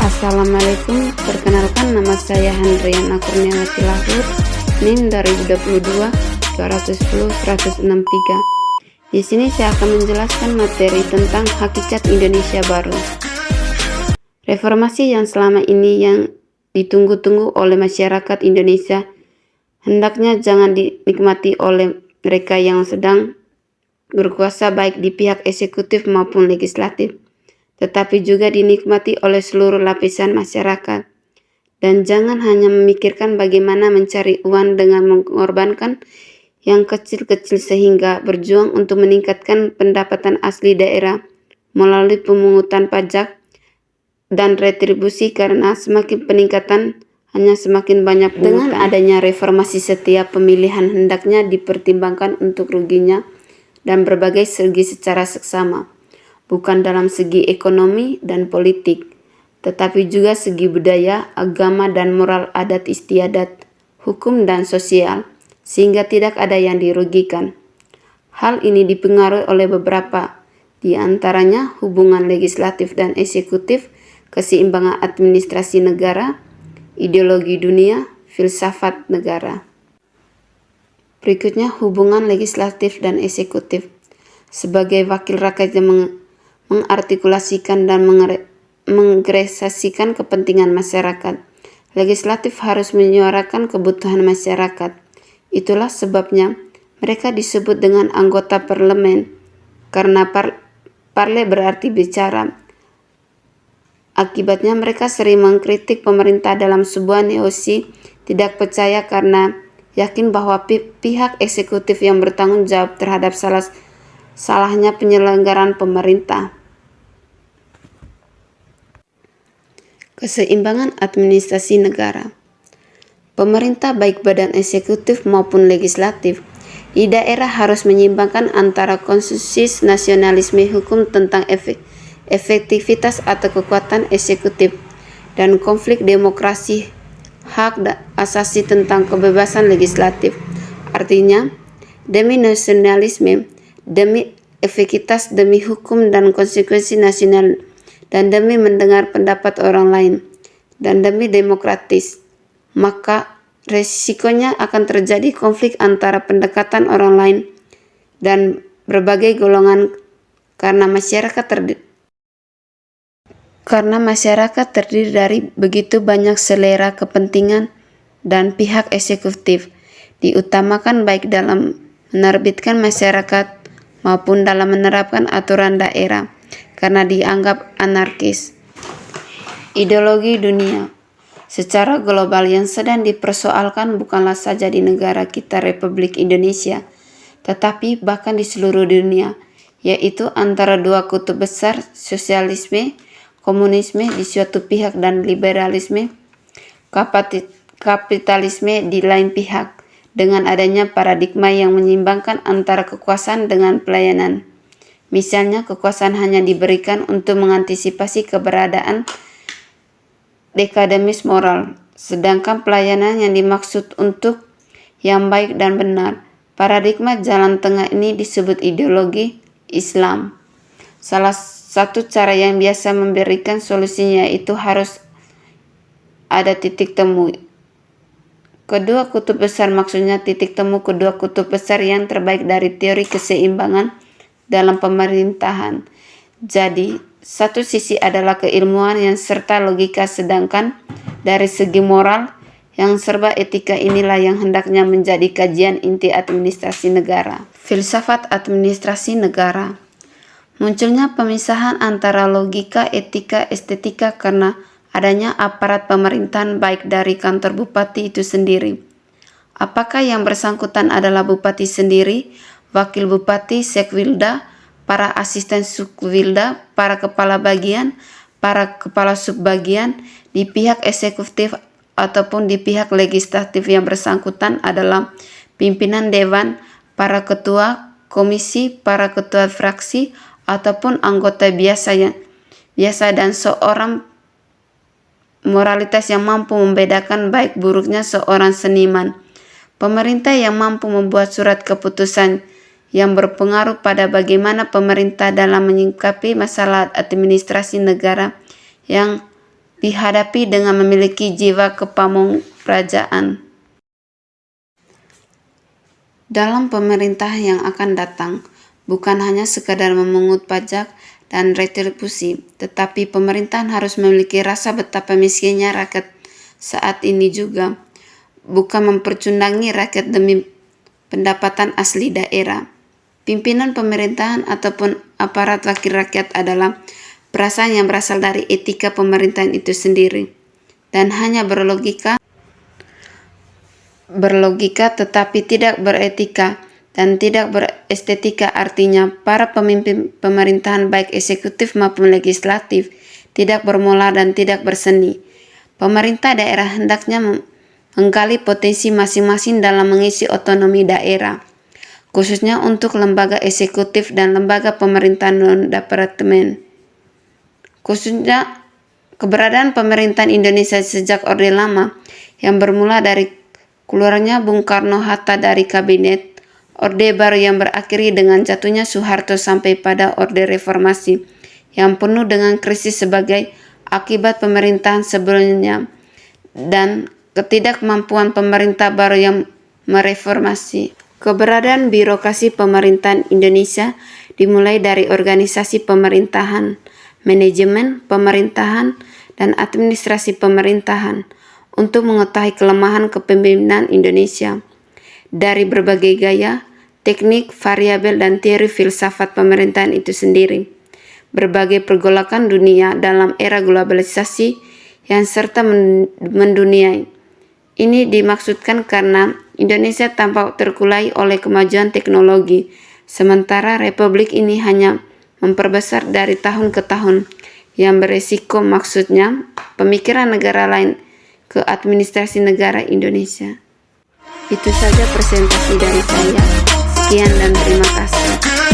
Assalamualaikum, perkenalkan nama saya Handriana Kurniawati Lahur, NIM 2022 210 163. Di sini saya akan menjelaskan materi tentang hakikat Indonesia baru. Reformasi yang selama ini yang ditunggu-tunggu oleh masyarakat Indonesia hendaknya jangan dinikmati oleh mereka yang sedang berkuasa baik di pihak eksekutif maupun legislatif, tetapi juga dinikmati oleh seluruh lapisan masyarakat. Dan jangan hanya memikirkan bagaimana mencari uang dengan mengorbankan yang kecil-kecil sehingga berjuang untuk meningkatkan pendapatan asli daerah melalui pemungutan pajak dan retribusi, karena semakin peningkatan hanya semakin banyak pungutan. Dengan adanya reformasi, setiap pemilihan hendaknya dipertimbangkan untuk ruginya dan berbagai segi secara seksama, bukan dalam segi ekonomi dan politik, tetapi juga segi budaya, agama, dan moral adat istiadat, hukum, dan sosial, sehingga tidak ada yang dirugikan. Hal ini dipengaruhi oleh beberapa, di antaranya hubungan legislatif dan eksekutif, keseimbangan administrasi negara, ideologi dunia, filsafat negara. Berikutnya, hubungan legislatif dan eksekutif. Sebagai wakil rakyat yang mengartikulasikan dan mengrealisasikan kepentingan masyarakat, legislatif harus menyuarakan kebutuhan masyarakat. Itulah sebabnya mereka disebut dengan anggota parlemen, karena parle berarti bicara. Akibatnya mereka sering mengkritik pemerintah dalam sebuah negosiasi tidak percaya karena yakin bahwa pihak eksekutif yang bertanggung jawab terhadap salahnya penyelenggaraan pemerintah. Keseimbangan administrasi negara. Pemerintah baik badan eksekutif maupun legislatif di daerah harus menyeimbangkan antara konsensus nasionalisme hukum tentang efektivitas atau kekuatan eksekutif dan konflik demokrasi hak asasi tentang kebebasan legislatif. Artinya, demi nasionalisme, demi efektivitas, demi hukum dan konsekuensi nasional, dan demi mendengar pendapat orang lain, dan demi demokratis, maka resikonya akan terjadi konflik antara pendekatan orang lain dan berbagai golongan karena masyarakat terdiri dari begitu banyak selera kepentingan dan pihak eksekutif diutamakan baik dalam menerbitkan masyarakat maupun dalam menerapkan aturan daerah karena dianggap anarkis. Ideologi dunia. Secara global yang sedang dipersoalkan bukanlah saja di negara kita Republik Indonesia, tetapi bahkan di seluruh dunia, yaitu antara dua kutub besar, sosialisme, komunisme di suatu pihak dan liberalisme, kapitalisme di lain pihak, dengan adanya paradigma yang menyeimbangkan antara kekuasaan dengan pelayanan. Misalnya, kekuasaan hanya diberikan untuk mengantisipasi keberadaan dekademis moral, sedangkan pelayanan yang dimaksud untuk yang baik dan benar. Paradigma jalan tengah ini disebut ideologi Islam. Salah satu cara yang biasa memberikan solusinya itu harus ada titik temu. Kedua kutub besar, maksudnya titik temu kedua kutub besar yang terbaik dari teori keseimbangan dalam pemerintahan. Jadi, satu sisi adalah keilmuan yang serta logika, sedangkan dari segi moral yang serba etika inilah yang hendaknya menjadi kajian inti administrasi negara. Filsafat administrasi negara. Munculnya pemisahan antara logika, etika, estetika karena adanya aparat pemerintahan baik dari kantor bupati itu sendiri. Apakah yang bersangkutan adalah bupati sendiri, wakil bupati, sekwilda, para asisten sukwilda, para kepala bagian, para kepala subbagian, di pihak eksekutif ataupun di pihak legislatif yang bersangkutan adalah pimpinan dewan, para ketua komisi, para ketua fraksi, ataupun anggota biasa dan seorang moralitas yang mampu membedakan baik buruknya seorang seniman. Pemerintah yang mampu membuat surat keputusan yang berpengaruh pada bagaimana pemerintah dalam menyikapi masalah administrasi negara yang dihadapi dengan memiliki jiwa kepamungkajaan. Dalam pemerintah yang akan datang, bukan hanya sekadar memungut pajak dan retribusi, tetapi pemerintahan harus memiliki rasa betapa miskinnya rakyat saat ini juga, bukan mempercundangi rakyat demi pendapatan asli daerah. Pimpinan pemerintahan ataupun aparat wakil rakyat adalah perasaan yang berasal dari etika pemerintahan itu sendiri, dan hanya berlogika tetapi tidak beretika dan tidak berestetika. Artinya para pemimpin pemerintahan baik eksekutif maupun legislatif tidak bermola dan tidak berseni. Pemerintah daerah hendaknya menggali potensi masing-masing dalam mengisi otonomi daerah, khususnya untuk lembaga eksekutif dan lembaga pemerintahan non-departemen. Khususnya keberadaan pemerintahan Indonesia sejak Orde Lama yang bermula dari keluarnya Bung Karno-Hatta dari kabinet, Orde Baru yang berakhiri dengan jatuhnya Soeharto sampai pada Orde Reformasi yang penuh dengan krisis sebagai akibat pemerintahan sebelumnya dan ketidakmampuan pemerintah baru yang mereformasi. Keberadaan birokrasi pemerintahan Indonesia dimulai dari organisasi pemerintahan, manajemen pemerintahan, dan administrasi pemerintahan untuk mengetahui kelemahan kepemimpinan Indonesia dari berbagai gaya, teknik, variabel, dan teori filsafat pemerintahan itu sendiri. Berbagai pergolakan dunia dalam era globalisasi yang serta menduniai. Ini dimaksudkan karena Indonesia tampak terkulai oleh kemajuan teknologi, sementara republik ini hanya memperbesar dari tahun ke tahun, yang beresiko maksudnya pemikiran negara lain ke administrasi negara Indonesia. Itu saja presentasi dari saya. Sekian dan terima kasih.